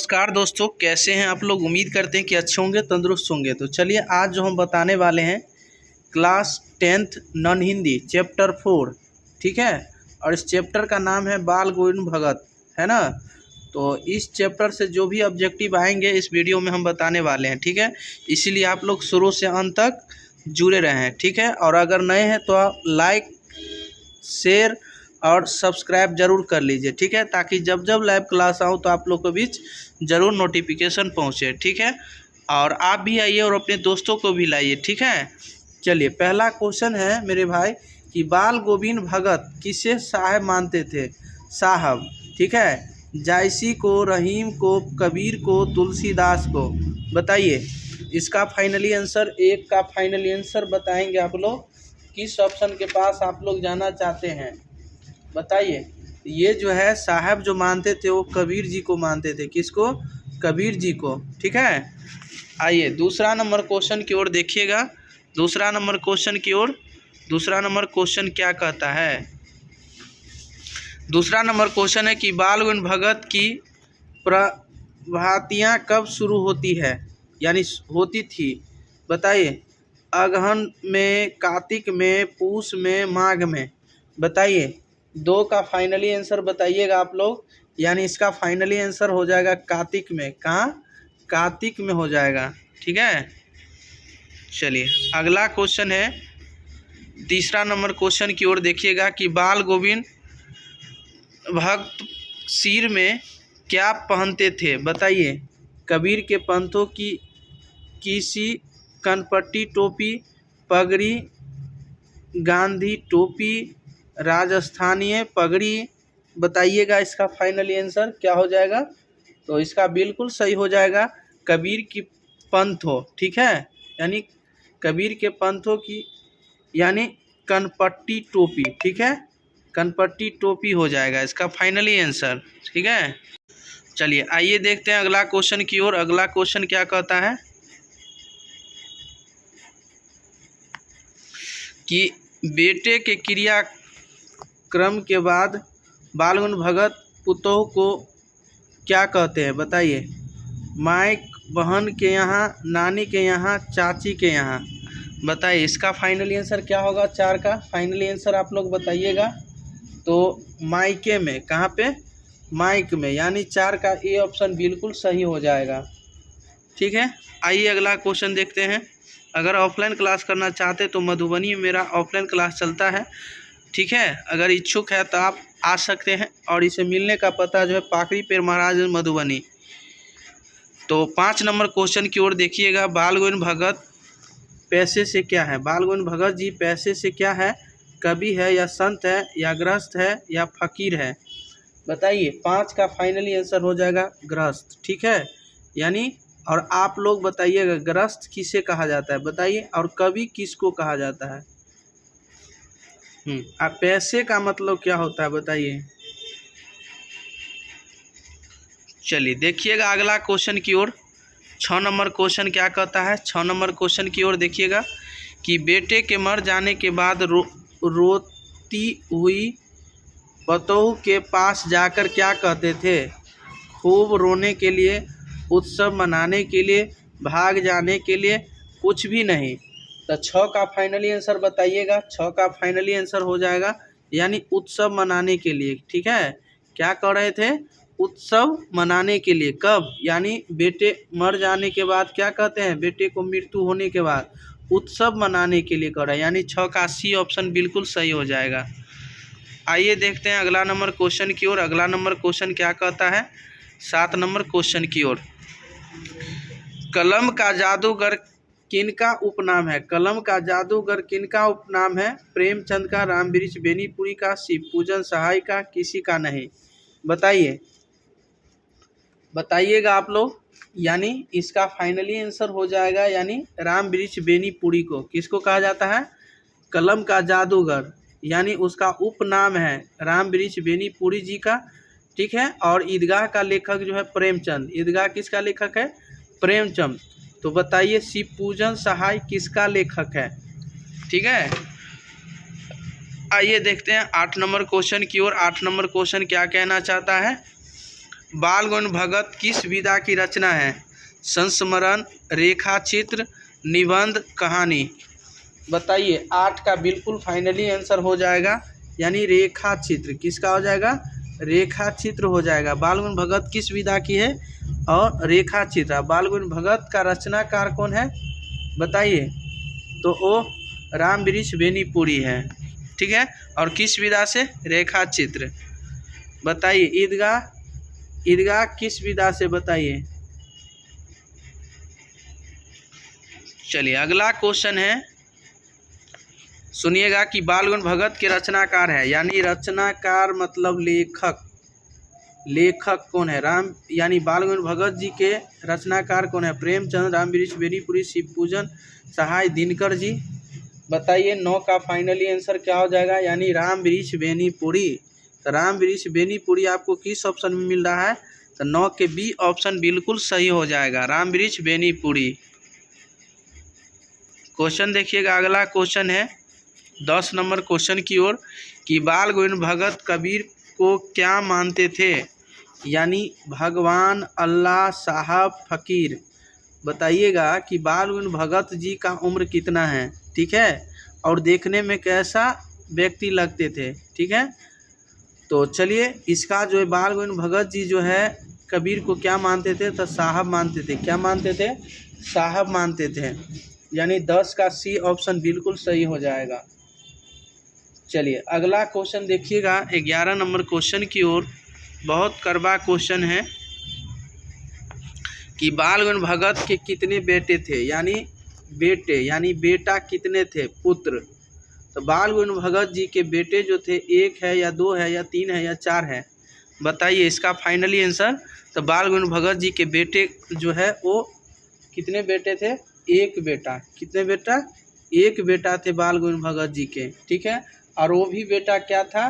नमस्कार दोस्तों, कैसे हैं आप लोग। उम्मीद करते हैं कि अच्छे होंगे, तंदुरुस्त होंगे। तो चलिए आज जो हम बताने वाले हैं class 10th non Hindi chapter 4, ठीक है। और इस चैप्टर का नाम है बाल गोविंद भगत, है ना। तो इस चैप्टर से जो भी ऑब्जेक्टिव आएंगे इस वीडियो में हम बताने वाले हैं, ठीक है। इसीलिए आप लोग शुरू से अंत तक जुड़े रहें, ठीक है। और अगर नए हैं तो आप लाइक, शेयर और सब्सक्राइब ज़रूर कर लीजिए, ठीक है, ताकि जब जब लाइव क्लास आऊँ तो आप लोग के बीच ज़रूर नोटिफिकेशन पहुँचे, ठीक है। और आप भी आइए और अपने दोस्तों को भी लाइए, ठीक है। चलिए पहला क्वेश्चन है मेरे भाई कि बाल गोविंद भगत किसे साहब मानते थे। साहब, ठीक है। जायसी को, रहीम को, कबीर को, तुलसीदास को। बताइए इसका फाइनली आंसर, एक का फाइनली आंसर बताएंगे आप लोग। किस ऑप्शन के पास आप लोग जाना चाहते हैं बताइए। ये जो है साहब जो मानते थे वो कबीर जी को मानते थे। किसको? कबीर जी को, ठीक है। आइए दूसरा नंबर क्वेश्चन की ओर देखिएगा। दूसरा नंबर क्वेश्चन की ओर, दूसरा नंबर क्वेश्चन क्या कहता है। दूसरा नंबर क्वेश्चन है कि बाल गोविंद भगत की प्रभातियाँ कब शुरू होती है, यानी होती थी। बताइए, अगहन में, कार्तिक में, पूस में, माघ में। बताइए, दो का फाइनली आंसर बताइएगा आप लोग। यानी इसका फाइनली आंसर हो जाएगा कार्तिक में। कहाँ? कार्तिक में हो जाएगा, ठीक है। चलिए अगला क्वेश्चन है, तीसरा नंबर क्वेश्चन की ओर देखिएगा कि बाल गोविंद भक्त सिर में क्या पहनते थे। बताइए, कबीर के पंथों की किसी कनपट्टी टोपी, पगड़ी, गांधी टोपी, राजस्थानीय पगड़ी। बताइएगा इसका फाइनली आंसर क्या हो जाएगा। तो इसका बिल्कुल सही हो जाएगा कबीर की पंथों, ठीक है। यानी कबीर के पंथों की यानी कनपट्टी टोपी, ठीक है। कनपट्टी टोपी हो जाएगा इसका फाइनली आंसर, ठीक है। चलिए आइए देखते हैं अगला क्वेश्चन की ओर। अगला क्वेश्चन क्या कहता है कि बेटे के क्रियाक्रम के बाद बाल गोविंद भगत पुतोह को क्या कहते हैं। बताइए, माइक बहन के यहाँ, नानी के यहाँ, चाची के यहाँ। बताइए इसका फाइनली आंसर क्या होगा। चार का फाइनली आंसर आप लोग बताइएगा। तो मायके में, कहाँ पे? माइक में, यानी चार का ए ऑप्शन बिल्कुल सही हो जाएगा, ठीक है। आइए अगला क्वेश्चन देखते हैं। अगर ऑफलाइन क्लास करना चाहते तो मधुबनी में मेरा ऑफलाइन क्लास चलता है, ठीक है। अगर इच्छुक है तो आप आ सकते हैं। और इसे मिलने का पता जो है पाकड़ी पेड़ महाराज मधुबनी। तो 5 नंबर क्वेश्चन की ओर देखिएगा। बाल गोविंद भगत पैसे से क्या है। बाल गोविंद भगत जी पैसे से क्या है। कवि है या संत है या गृहस्थ है या फकीर है। बताइए, 5 का फाइनली आंसर हो जाएगा गृहस्थ, ठीक है। यानी और आप लोग बताइएगा गृहस्थ किसे कहा जाता है बताइए, और कवि किसको कहा जाता है। आप पैसे का मतलब क्या होता है बताइए। चलिए देखिएगा अगला क्वेश्चन की ओर। 6 नंबर क्वेश्चन क्या कहता है। 6 नंबर क्वेश्चन की ओर देखिएगा कि बेटे के मर जाने के बाद रोती हुई पतोह के पास जाकर क्या कहते थे। खूब रोने के लिए, उत्सव मनाने के लिए, भाग जाने के लिए, कुछ भी नहीं। तो 6 का फाइनली आंसर बताइएगा। 6 का फाइनली आंसर हो जाएगा यानी उत्सव मनाने के लिए, ठीक है। क्या कर रहे थे? उत्सव मनाने के लिए। कब? यानी बेटे मर जाने के बाद क्या कहते हैं, बेटे को मृत्यु होने के बाद उत्सव मनाने के लिए कर रहा है। यानी 6 का सी ऑप्शन बिल्कुल सही हो जाएगा। आइए देखते हैं अगला नंबर क्वेश्चन की ओर। अगला नंबर क्वेश्चन क्या कहता है। 7 नंबर क्वेश्चन की ओर, कलम का जादूगर किनका उपनाम है। कलम का जादूगर किनका उपनाम है। प्रेमचंद का, रामवृक्ष बेनीपुरी का, शिवपूजन सहाय का, किसी का नहीं। बताइए, बताइएगा आप लोग। यानी इसका फाइनली आंसर हो जाएगा यानी रामवृक्ष बेनीपुरी को किसको कहा जाता है। कलम का जादूगर, यानी उसका उपनाम है रामवृक्ष बेनीपुरी जी का, ठीक है। और ईदगाह का लेखक जो है प्रेमचंद। ईदगाह किसका लेखक है? प्रेमचंद। तो बताइए शिवपूजन सहाय किसका लेखक है, ठीक है। आइए देखते हैं 8 नंबर क्वेश्चन की ओर। 8 नंबर क्वेश्चन क्या कहना चाहता है। बाल गौविंद भगत किस विधा की रचना है? संस्मरण, रेखा चित्र, निबंध, कहानी। बताइए, 8 का बिल्कुल फाइनली आंसर हो जाएगा, यानी रेखा चित्र। किसका हो जाएगा? रेखा चित्र हो जाएगा। बाल गौविंद भगत किस विधा की है? और रेखा चित्र। बाल गौविंद भगत का रचनाकार कौन है? बताइए। तो वो रामवृक्ष बेनीपुरी है, ठीक है। और किस विधा से? रेखा चित्र। बताइए, ईदगाह किस विधा से? बताइए। चलिए अगला क्वेश्चन है, सुनिएगा कि बाल गौविंद भगत के रचनाकार है, यानी रचनाकार मतलब लेखक। लेखक कौन है? राम, यानी बाल गौविंद भगत जी के रचनाकार कौन है? प्रेमचंद, रामवृक्ष बेनीपुरी, शिवपूजन सहाय, दिनकर जी। बताइए, 9 का फाइनली आंसर क्या हो जाएगा? यानी रामवृक्ष बेनीपुरी। तो रामवृक्ष बेनीपुरी आपको किस ऑप्शन में मिल रहा है? तो 9 के बी ऑप्शन बिल्कुल सही हो जाएगा, रामवृक्ष बेनीपुरी। क्वेश्चन देखिएगा, अगला क्वेश्चन है 10 नंबर क्वेश्चन की ओर, कि बाल गौविंद भगत कबीर को क्या मानते थे? यानी भगवान, अल्लाह, साहब, फकीर। बताइएगा कि बाल गौविंद भगत जी का उम्र कितना है, ठीक है, और देखने में कैसा व्यक्ति लगते थे, ठीक है। तो चलिए, इसका जो है बाल गौविंद भगत जी जो है कबीर को क्या मानते थे? तो साहब मानते थे। क्या मानते थे? साहब मानते थे, यानी 10 का सी ऑप्शन बिल्कुल सही हो जाएगा। चलिए अगला क्वेश्चन देखिएगा, 11 नंबर क्वेश्चन की ओर। बहुत कड़वा क्वेश्चन है कि बाल गौविंद भगत के कितने बेटे थे? यानी बेटा कितने थे? पुत्र। तो बाल गौविंद भगत जी के बेटे जो थे, 1 है या 2 है या 3 है या 4 है? बताइए इसका फाइनली आंसर। तो बाल गौविंद भगत जी के बेटे जो है वो कितने बेटे थे? 1 बेटा। कितने बेटा? 1 बेटा थे बाल गौविंद भगत जी के, ठीक है। और वो भी बेटा क्या था?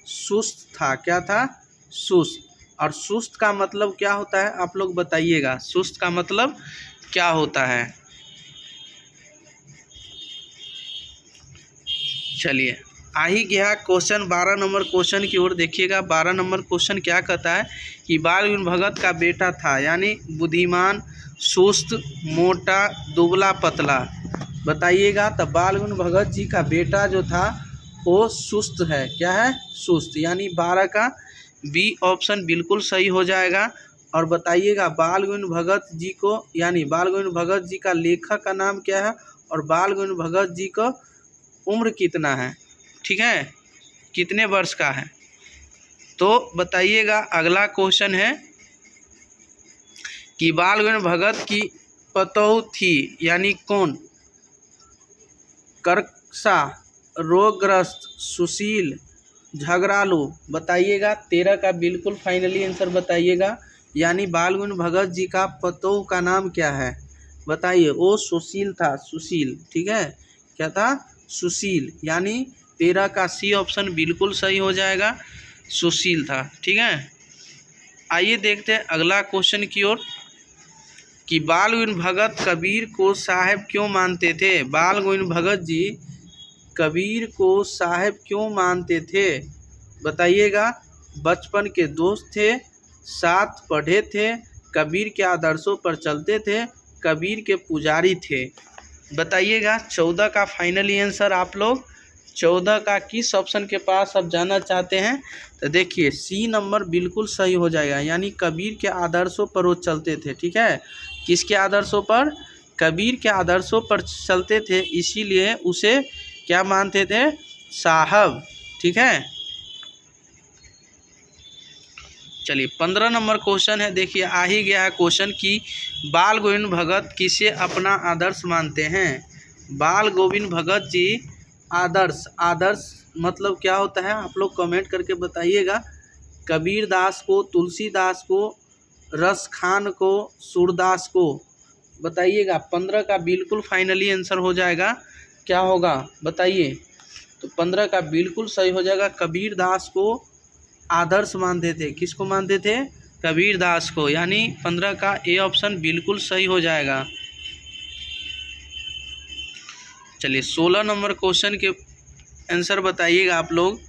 सुस्त था। क्या था? सुस्त। और सुस्त का मतलब क्या होता है? आप लोग बताइएगा, सुस्त का मतलब क्या होता है? चलिए आ ही गया क्वेश्चन 12 नंबर क्वेश्चन की ओर। देखिएगा 12 नंबर क्वेश्चन क्या कहता है कि बाल गौविंद भगत का बेटा था, यानी बुद्धिमान, सुस्त, मोटा, दुबला, पतला। बताइएगा। तो बाल गौविंद भगत जी का बेटा जो था वो सुस्त है। क्या है? सुस्त, यानी 12 का बी ऑप्शन बिल्कुल सही हो जाएगा। और बताइएगा बाल गौविंद भगत जी को, यानी बाल गोविंद भगत जी का लेखक का नाम क्या है और बाल गोविंद भगत जी का उम्र कितना है, ठीक है, कितने वर्ष का है। तो बताइएगा। अगला क्वेश्चन है कि बाल गोविंद भगत की पतोह थी, यानी कौन? कर्कशा, रोगग्रस्त, सुशील, झगड़ालू। बताइएगा। 13 का बिल्कुल फाइनली आंसर बताइएगा। यानी बाल गोविंद भगत जी का पतोह का नाम क्या है? बताइए। वो सुशील था, सुशील, ठीक है। क्या था? सुशील। यानी 13 का सी ऑप्शन बिल्कुल सही हो जाएगा, सुशील था, ठीक है। आइए देखते हैं अगला क्वेश्चन की ओर कि बाल गोविंद भगत कबीर को साहेब क्यों मानते थे। बाल गोविंद भगत जी कबीर को साहेब क्यों मानते थे? बताइएगा। बचपन के दोस्त थे, साथ पढ़े थे, कबीर के आदर्शों पर चलते थे, कबीर के पुजारी थे। बताइएगा। 14 का फाइनली आंसर आप लोग 14 का किस ऑप्शन के पास अब जाना चाहते हैं? तो देखिए सी नंबर बिल्कुल सही हो जाएगा। यानी कबीर के आदर्शों पर वो चलते थे, ठीक है। किसके आदर्शों पर? कबीर के आदर्शों पर चलते थे, इसीलिए उसे क्या मानते थे? साहब, ठीक है। चलिए 15 नंबर क्वेश्चन है। देखिए आ ही गया है क्वेश्चन कि बाल गोविंद भगत किसे अपना आदर्श मानते हैं। बाल गोविंद भगत जी आदर्श, आदर्श मतलब क्या होता है आप लोग कमेंट करके बताइएगा। कबीर दास को, तुलसीदास को, रस खान को, सूरदास को। बताइएगा। 15 का बिल्कुल फाइनली आंसर हो जाएगा। क्या होगा बताइए। तो 15 का बिल्कुल सही हो जाएगा। कबीर दास को आदर्श मानते थे। किसको मानते थे? कबीर दास को। यानी 15 का ए ऑप्शन बिल्कुल सही हो जाएगा। चलिए 16 नंबर क्वेश्चन के आंसर बताइएगा आप लोग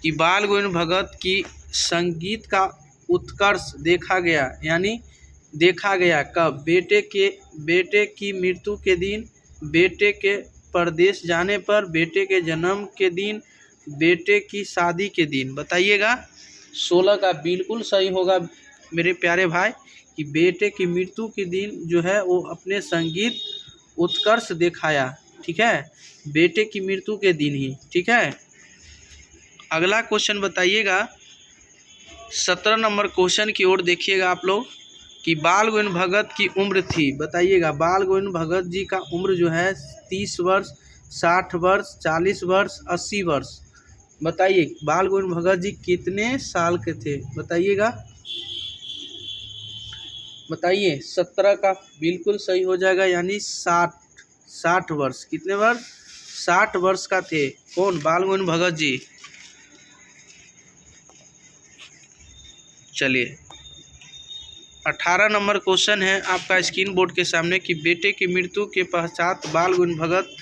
कि बाल गोविंद भगत की संगीत का उत्कर्ष देखा गया, यानी देखा गया कब? बेटे की मृत्यु के दिन, बेटे के परदेश जाने पर, बेटे के जन्म के दिन, बेटे की शादी के दिन। बताइएगा। 16 का बिल्कुल सही होगा मेरे प्यारे भाई, कि बेटे की मृत्यु के दिन जो है वो अपने संगीत उत्कर्ष दिखाया। ठीक है, बेटे की मृत्यु के दिन ही। ठीक है, अगला क्वेश्चन बताइएगा। 17 नंबर क्वेश्चन की ओर देखिएगा आप लोग, कि बाल गोविंद भगत की उम्र थी। बताइएगा, बाल गोविंद भगत जी का उम्र जो है 30 वर्ष, 60 वर्ष, 40 वर्ष, 80 वर्ष। बताइए, बाल गोविंद भगत जी कितने साल के थे? बताइएगा, बताइए। 17 का बिल्कुल सही हो जाएगा, यानी 60 वर्ष। कितने वर्ष? 60 वर्ष का थे। कौन? बाल गोविंद भगत जी। चलिए, 18 नंबर क्वेश्चन है आपका स्क्रीन बोर्ड के सामने, कि बेटे की मृत्यु के पश्चात बाल गोविंद भगत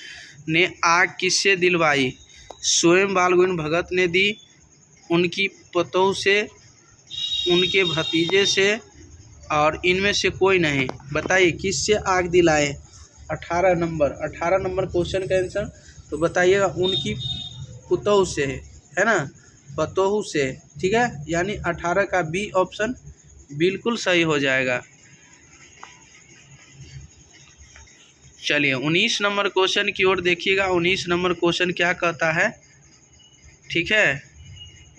ने आग किससे दिलवाई? स्वयं बाल गोविंद भगत ने दी, उनकी पतोह से, उनके भतीजे से, और इनमें से कोई नहीं। बताइए, किससे आग दिलाए? 18 नंबर क्वेश्चन का आंसर तो बताइएगा, उनकी पतोह से, है ना, पतोह से। ठीक है, यानी 18 का बी ऑप्शन बिल्कुल सही हो जाएगा। चलिए, 19 नंबर क्वेश्चन की ओर देखिएगा। 19 नंबर क्वेश्चन क्या कहता है? ठीक है,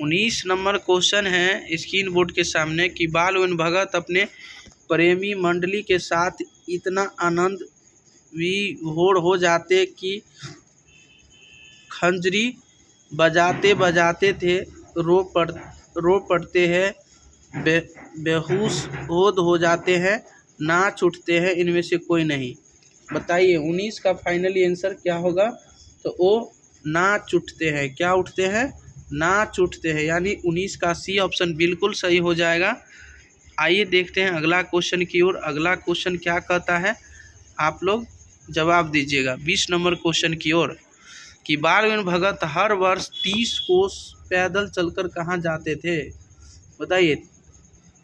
19 नंबर क्वेश्चन है स्क्रीन बोर्ड के सामने, कि बाल गोविंद भगत अपने प्रेमी मंडली के साथ इतना आनंद विभोर हो जाते कि खंजरी बजाते बजाते थे, रो पड़ते हैं, बेहोश हो जाते हैं, नाच उठते हैं, इनमें से कोई नहीं। बताइए, 19 का फाइनली आंसर क्या होगा? तो वो नाच उठते हैं। क्या उठते हैं? नाच उठते हैं, यानी 19 का सी ऑप्शन बिल्कुल सही हो जाएगा। आइए देखते हैं अगला क्वेश्चन की ओर। अगला क्वेश्चन क्या कहता है, आप लोग जवाब दीजिएगा। 20 नंबर क्वेश्चन की ओर, कि बाल गोविंद भगत हर वर्ष 30 कोस पैदल चलकर कहाँ जाते थे? बताइए,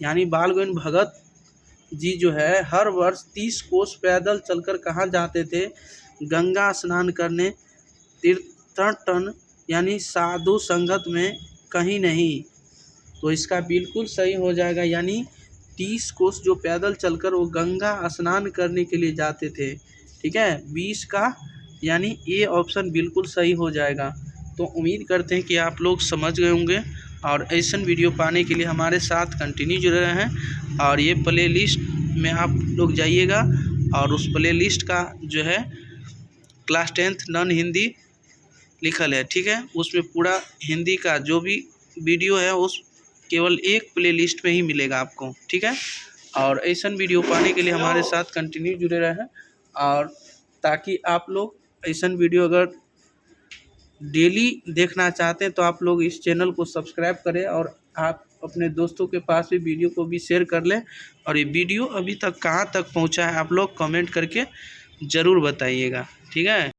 यानी बाल गोविंद भगत जी जो है हर वर्ष 30 कोस पैदल चलकर कहाँ जाते थे? गंगा स्नान करने, तीर्थटन, यानी साधु संगत में, कहीं नहीं। तो इसका बिल्कुल सही हो जाएगा, यानी 30 कोस जो पैदल चलकर वो गंगा स्नान करने के लिए जाते थे। ठीक है, 20 का यानी ए ऑप्शन बिल्कुल सही हो जाएगा। तो उम्मीद करते हैं कि आप लोग समझ गए होंगे, और ऐसा वीडियो पाने के लिए हमारे साथ कंटिन्यू जुड़े रहें। और ये प्ले लिस्ट में आप लोग जाइएगा, और उस प्ले लिस्ट का जो है क्लास 10th नॉन हिंदी लिखल है। ठीक है, उसमें पूरा हिंदी का जो भी वीडियो है उस केवल एक प्ले लिस्ट में ही मिलेगा आपको। ठीक है, और ऐसा वीडियो पाने के लिए हमारे साथ कंटिन्यू जुड़े रहें, और ताकि आप लोग ऐसा वीडियो अगर डेली देखना चाहते हैं तो आप लोग इस चैनल को सब्सक्राइब करें, और आप अपने दोस्तों के पास भी वीडियो को भी शेयर कर लें। और ये वीडियो अभी तक कहाँ तक पहुँचा है आप लोग कमेंट करके ज़रूर बताइएगा। ठीक है।